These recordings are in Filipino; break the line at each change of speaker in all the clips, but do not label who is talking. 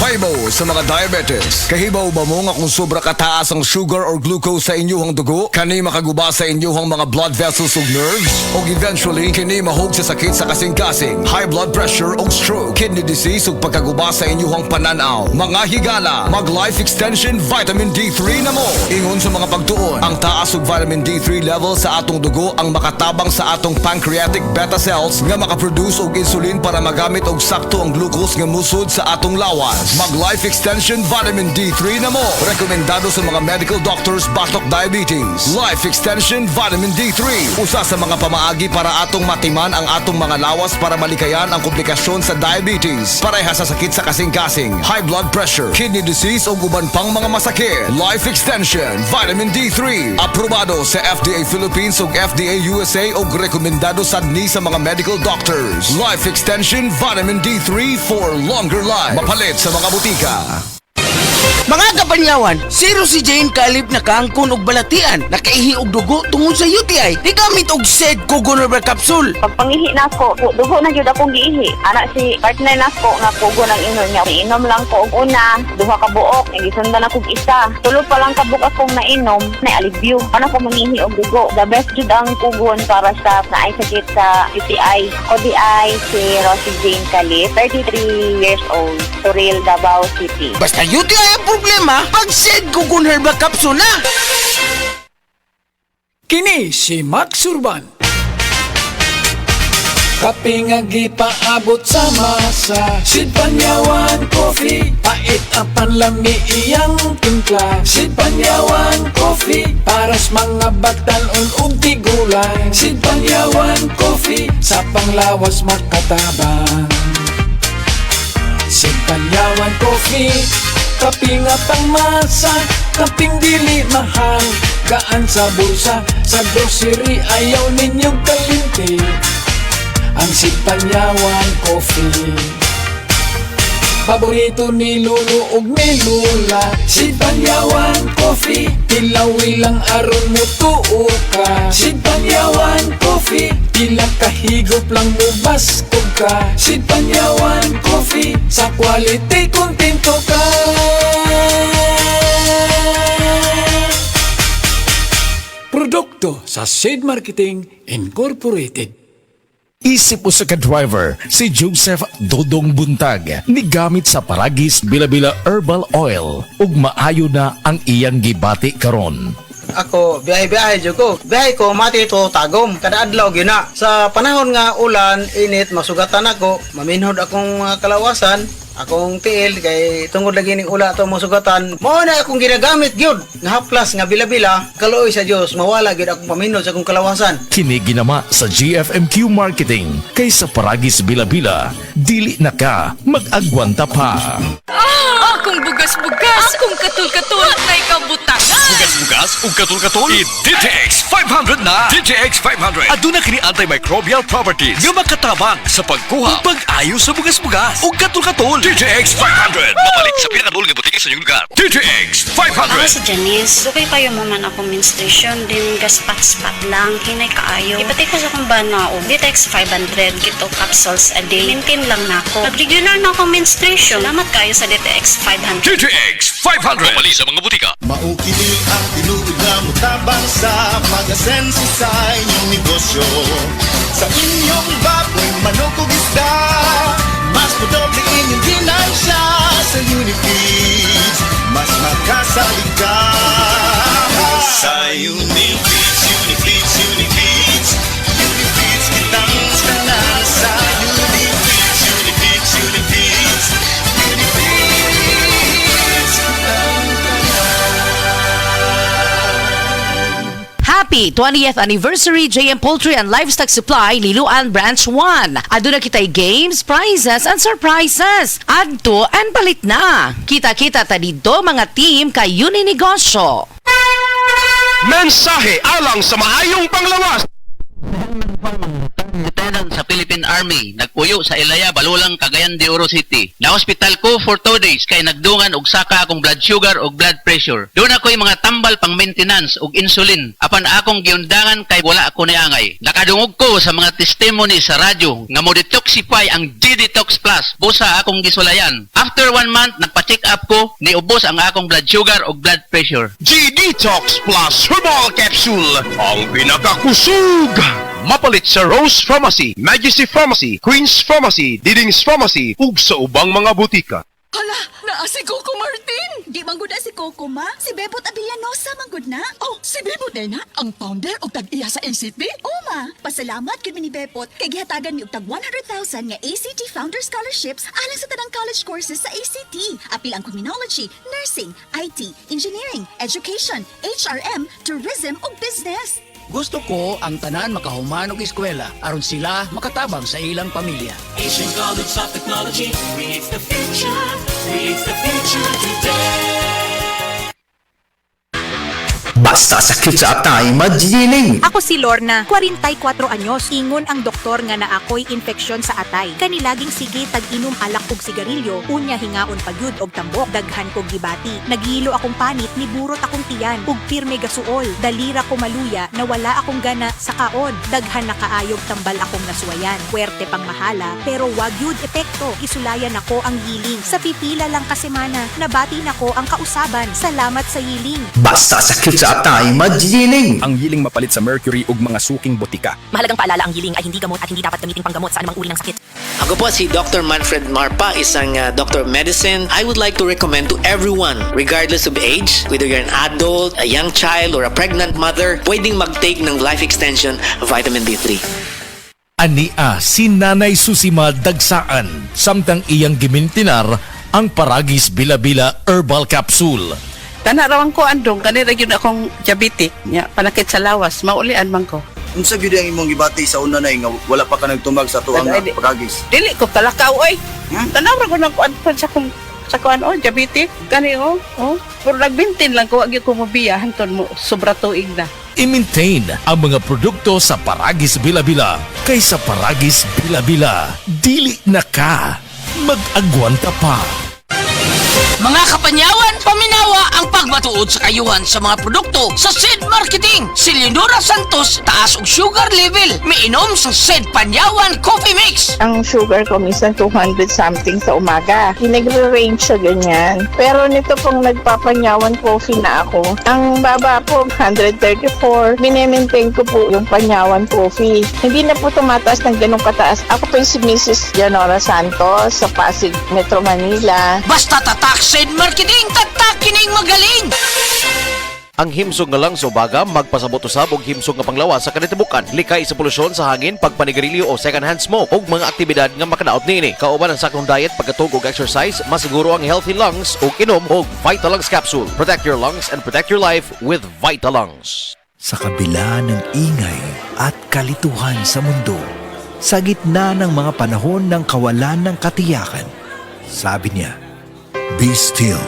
Paybo sa mga diabetes. Kahibaw ba mo nga kung sobra kataas ang sugar or glucose sa inyong dugo, kani makaguba sa inyong mga blood vessels ug nerves, o eventually kini mahog sa sakit sa kasing-kasing, high blood pressure o stroke, kidney disease ug pagkaguba sa inyong pananaw. Mga higala, mag Life Extension Vitamin D3 na mo. Ingon sa mga pagtuon, ang taas ug vitamin D3 level sa atong dugo ang makatabang sa atong pancreatic beta cells nga makaproduce og insulin para magamit og sakto ang glucose nga musod sa atong lawas. Mag Life Extension Vitamin D3 na mo. Rekomendado sa mga medical doctors batok diabetes. Life Extension Vitamin D3. Usa sa mga pamaagi para atong matiman ang atong mga lawas para malikayan ang komplikasyon sa diabetes. Pareha sa sakit sa kasing-kasing, high blood pressure, kidney disease o uban pang mga masakit. Life Extension Vitamin D3. Aprobado sa FDA Philippines ug FDA USA ug rekomendado sadni sa mga medical doctors. Life Extension Vitamin D3 for longer life. Mapalit sa mga butika.
Mga kapanyawan, zero si Jane kalip na kaangkon og balatian, nakaihi og dugo tungod sa UTI. Di gamit og SED Kugonerba capsule.
Pag pangihi na ko, dugo na jud akong giihi. Anak si partner na ko nga pugo ng inom niya. Inom lang ko og una, duha ka buok, gisundan ako og isa. Tulo pa lang ka buok akong nainom, na alivio. Ano ko mangihi og dugo. The best jud ang pugon para sa naay sakit sa UTI. ODI si Rosie Jane Calip, 33 years old, Suril, Davao City.
Basta UTI ang problema, pag SED Kugonerba capsule na.
Kini si Max Urban. Kape nga gipaabot sa masa, Sid Panyawan Coffee, pait ang panlami iyang timpla. Sid Panyawan Coffee, paras mga batanon ug tigulang. Sid Panyawan Coffee, sa panglawas makatabang. Sid Panyawan Coffee, kape nga pangmasa, kaping dili mahal, gaan sa bulsa, sa grocery ayaw ninyong kalimti. Ang Sid Panyawan Coffee, paborito ni Lulu ug ni Lula. Sid Panyawan Coffee, tilawi lang aron mo tuo ka. Sid Panyawan Coffee, pila kahigop lang mo bastog ka. Sid Panyawan Coffee, sa quality kontento ka. Produkto sa Sid Marketing Incorporated.
Isip usa ka driver si Joseph Dodong Buntag ni gamit sa Paragis Bila-Bila Herbal Oil ug maayo na ang iyang gibati karon.
Ako, biyahe-biyahe jud ko. Biyahe ko mati to tagom kada adlaw gina. Sa panahon nga ulan, init, masugatan ako, maminhod akong kalawasan, akong tiil kay tungod lagi ning ula to masugatan. Mao na akong ginagamit gyud nga haplas nga bila-bila, kaluoy sa Dios mawala gyud akong paminhod sa akong kalawasan.
Kini ginama sa GFMQ Marketing kay sa Paragis Bila-Bila dili na ka mag-agwanta pa.
Akong bugas-bugas, akong katul-katul, kay kabutagan.
Bugas-bugas ug katul-katul, i-DTX 500 na. DTX 500 aduna kini antimicrobial properties nga makatabang sa pagkuha ug pag-ayo sa bugas-bugas ug katul-katul. DTX 500 mabalik sa pinakadul nga butika sa inyong lugar. DTX 500.
Ako si Janice, dugay kayo mo man akong menstruation, din gaspat-spat lang, hinay kaayo. Ipatay ko sa akong banao, DTX 500, gito capsules a day. Maintain lang na ako. Pag-regular na akong menstruation, salamat kayo sa DTX 500.
DTX 500 mabalik sa mga butika.
Maukili ang tinuod na mutabang sa pag-asenso sa inyong negosyo. Sa inyong baboy, manok o isda, mas madoble inyong ginansya sa Unifeeds. Mas makasalig ka sa Unifeeds, Unifeeds, Unifeeds. Unifeeds kitang tanan sa Unifeeds, Unifeeds, Unifeeds. Unifeeds kitang
Happy 20th Anniversary JM Poultry and Livestock Supply Liloan Branch 1. Aduna kitay games, prizes, and surprises. Adto and palit na. Kita-kita ta dito mga team kay Uni Negosyo.
Mensahe alang sa maayong panglawas.
Lieutenant sa Philippine Army, nagpuyo sa Ilaya, Balulang, Cagayan de Oro City. Na-hospital ko for 2 days kay nagdungan og saka akong blood sugar og blood pressure. Doon ako'y mga tambal pang maintenance og insulin. Apan akong giundangan kay wala ako niangay. Nakadungog ko sa mga testimony sa radyo nga mo detoxify ang D-Detox Plus. Busa akong gisulayan. After After 1 month, nagpa-check up ko, niubos ang akong blood sugar o blood pressure.
G-Detox Plus Herbal Capsule, ang pinakakusog! Mapalit sa Rose Pharmacy, Majesty Pharmacy, Queen's Pharmacy, Diding's Pharmacy, ug sa ubang mga butika.
Hala, naa si Coco Martin.
Di manggod na si Coco, ma. Si Bebot Abillanosa manggod na.
Oh, si Bebot na ang founder o tag-iya sa ACT?
O ma, pasalamat kid ni Bebot kay gihatagan ni og tag 100,000 nga ACT Founder Scholarships alang sa tanang college courses sa ACT. Apil ang criminology, nursing, IT, engineering, education, HRM, tourism ug business.
Gusto ko ang tanan makahuman og eskwela aron sila makatabang sa ilang pamilya.
Asian College of Technology creates the future today.
Basta sakit sa atay, magdiling.
Ako si Lorna, 44 anyos. Ingon ang doktor nga na ako'y infeksyon sa atay. Kanilaging sige tag-inom alak og sigarilyo, unya hingaon pagyud og tambok, daghan kog gibati. Naghilo akong panit, niburot akong tiyan, ug pirme gasuol. Dalira ko maluya, nawala akong gana sa kaon. Daghan na kaayog tambal akong nasuwayan. Puwerte pang mahala, pero wag yud epekto. Isulayan ako ang yiling. Sa pipila lang ka semana, nabati nako ang kausaban. Salamat sa yiling.
Basta sakit sa atay, magdiling.
Ang yiling mapalit sa mercury ug mga suking botika.
Mahalagang paalala, ang yiling ay hindi gamot at hindi dapat gamitin panggamot sa anumang uri ng sakit.
Ako po si Dr. Manfred Marpa, isang doctor of medicine. I would like to recommend to everyone, regardless of age, whether you're an adult, a young child, or a pregnant mother, pwedeng mag-take ng life extension vitamin D3.
Ania si Nanay Susima Dagsaan, samtang iyang gimintinar ang Paragis Bila-Bila Herbal Capsule.
Tanarawan ko andong, kanira yun akong diabetic. Ya, panakit sa lawas, maulian man ko.
Unsa gyud ang imong gibati sa una nay nga wala pa ka nagtumag sa tuang pagagis?
Dili ko talakaw oy. Tanawra ko nang kuan sa kuan diabetic. Kani pero nagbintin lang ko wag ko mobiya hanton mo sobra tuig na.
I-maintain ang mga produkto sa Paragis Bila-Bila kaysa Paragis Bila-Bila. Dili na ka, mag-agwanta pa.
Mga kapanyawan, paminawa ang pagmatuod sa kayuhan sa mga produkto sa Seed Marketing. Si Leonora Santos, taas og sugar level. Miinom sa Seed Panyawan Coffee Mix.
Ang sugar ko minsan 200 something sa umaga. Pinagre-range siya ganyan. Pero nito pong nagpapanyawan coffee na ako, ang baba po 134. Minemaintain ko po yung panyawan coffee. Hindi na po tumataas ng ganong kataas. Ako po yung si Mrs. Leonora Santos sa Pasig, Metro Manila.
Basta tatak Seed Marketing, tatak kining magaling!
Ang himsog nga lang sa ubaga, magpasabot usab og himsog nga panglawas sa kanitibukan. Likay sa polusyon sa hangin, pagpanigarilyo o second-hand smoke ug mga aktibidad nga makadaot niini. Kauban ang sakong diet, pagkatug og exercise, masiguro ang healthy lungs ug inom og Vitalungs capsule. Protect your lungs and protect your life with Vitalungs.
Sa kabila ng ingay at kalituhan sa mundo, sa gitna ng mga panahon ng kawalan ng katiyakan, sabi niya, "Be still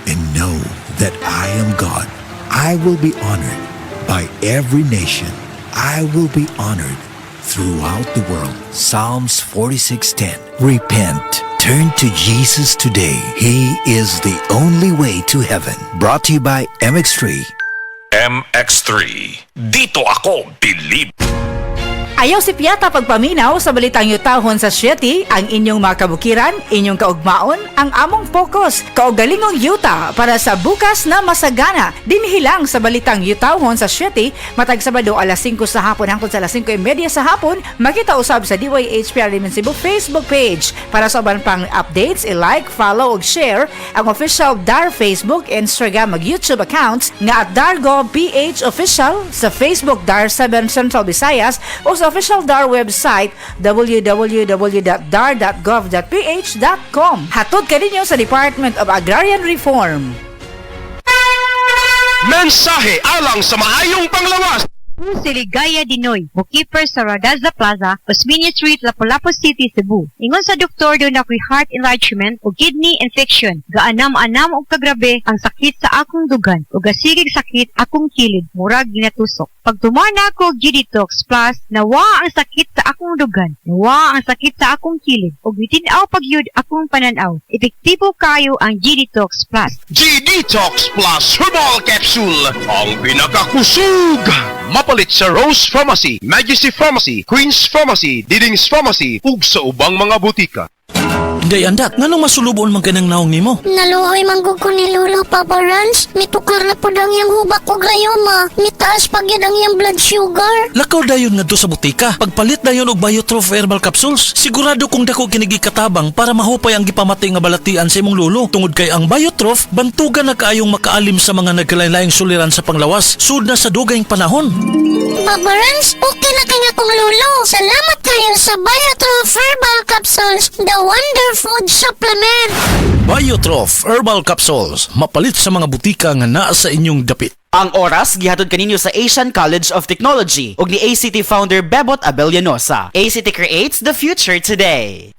and know that I am God. I will be honored by every nation. I will be honored throughout the world." Psalms 46:10. Repent. Turn to Jesus today. He is the only way to heaven. Brought to you by MX3.
MX3. Dito ako believe.
Ayaw si Piata pagpaminaw sa balitang yutahon sa Sieti, ang inyong mga kabukiran, inyong kaugmaon, ang among focus, kaugalingong yuta para sa bukas na masagana. Dinhilang sa balitang yutahon sa Sieti, matag Sabado alas 5 sa hapon hangtod sa alas 5:30 sa hapon, makita usab sa DYHP Alimen Cebu Facebook page. Para sa uban pang updates, i-like, follow ug share ang official DAR Facebook, Instagram ug YouTube accounts nga @Dargo PH Official sa Facebook DAR 7 Central Visayas o sa official DAR website www.dar.gov.ph.com. Hatod kaninyo sa Department of Agrarian Reform.
Mensahe alang sa maayong panglawas.
Si Ligaya Dinoy, bookkeeper sa Radaza Plaza, Osmeña Street, Lapu-Lapu City, Cebu. Ingon sa doktor doon ako'y heart enlargement o kidney infection. Gaanam-anam o kagrabe ang sakit sa akong dugan o gasigig sakit akong kilid, murag ginatusok. Pag tumana ako G-Detox Plus, nawa ang sakit sa akong dugan, nawa ang sakit sa akong kilid, o bitinaw pagyud akong pananaw. Epektibo kayo ang G-Detox Plus.
G-Detox Plus Herbal Capsule, ang pinakakusog! Mapalit sa Rose Pharmacy, Majesty Pharmacy, Queen's Pharmacy, Diding's Pharmacy, ug sa ubang mga butika.
Day andat, nganong masulubon man kanang naong nimo?
Naluoy manggug ko ni Lolo, Papa Rans. Mitukar na po ang iyang hubak o grayoma. Mitaas pag yan ang iyang blood sugar.
Lakaw dayon nga do sa butika. Pagpalit dayon og Biotrof herbal capsules. Sigurado kung dako kinigi katabang para mahupay ang gipamatay nga balatian sa imong lolo. Tungod kay ang Biotrof, bantugan na kaayong makaalim sa mga nagkalain-laing suliran sa panglawas. Sud na sa dugayng panahon.
Papa Rans, okay na kaya kong Lolo. Salamat kayo sa Biotrof herbal capsules, the wonder food supplement.
Biotrof herbal capsules. Mapalit sa mga butika nga naa sa inyong dapit.
Ang oras gihatod kaninyo sa Asian College of Technology ug ni ACT founder Bebot Abellanosa. ACT creates the future today.